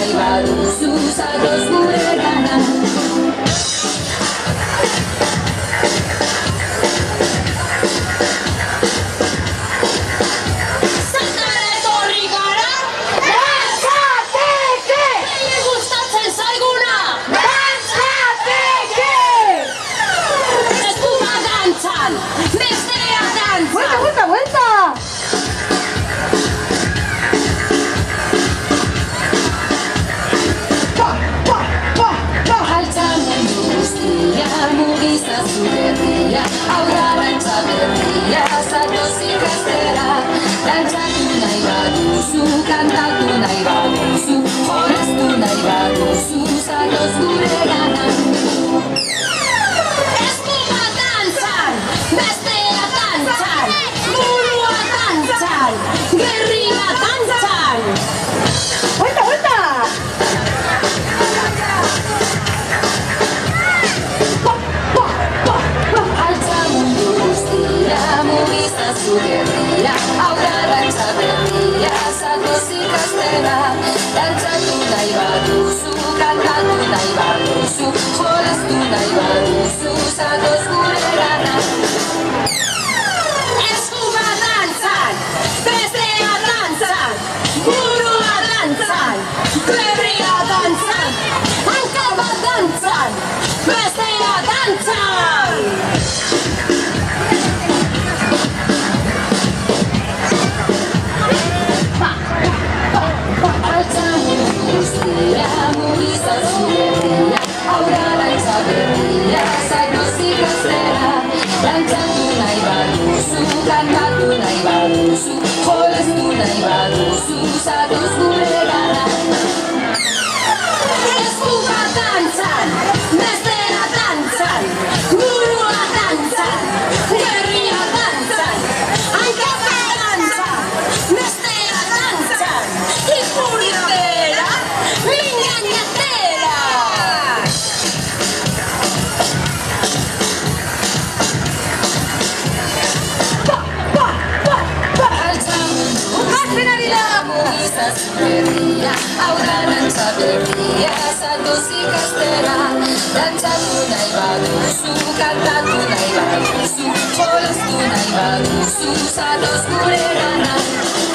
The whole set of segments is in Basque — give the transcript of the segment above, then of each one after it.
nahi baduzu zatoz guregana. Hau da dantza berria, zatoz ikastera. Dantzatu nahi baduzu, kantatu nahi baduzu, jolaztu nahi baduzu, zatoz guregana. Eskuma dantzan, bestea dantzan, burua dantzan, gerria dantzan. Vuelta, vuelta! Zugerria, hau da dantza berria, zatoz ikastera. Dantzatu nahi baduzu, kantatu nahi baduzu, jolaztu nahi baduzu, zatoz guregana. Eskuma dantzan, bestea dantzan, burua dantzan, gerria dantzan, hanka bat dantzan, bestea dantzan. Hau da dantza berria, zatoz ikastera. Dantzatu nahi baduzu, kantatu nahi baduzu, jolaztu nahi baduzu, zatoz guregana. Eskuma dantzan, bestea dantzan, burua dantzan, gerria dantzan, hanka bat dantzan, bestea dantzan, ipuritera, mingainatera. Zugerria, hau da dantza berria, zatoz ikastera. Dantzatu nahi baduzu, kantatu nahi baduzu, jolaztu nahi baduzu, zatoz guregana.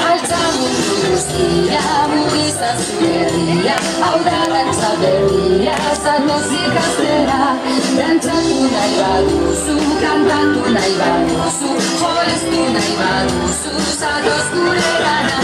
Altza mundu guztia, mugizta zugerria, hau da dantza berria, zatoz ikastera. Dantzatu nahi baduzu, kantatu nahi baduzu, jolaztu nahi baduzu, zatoz guregana.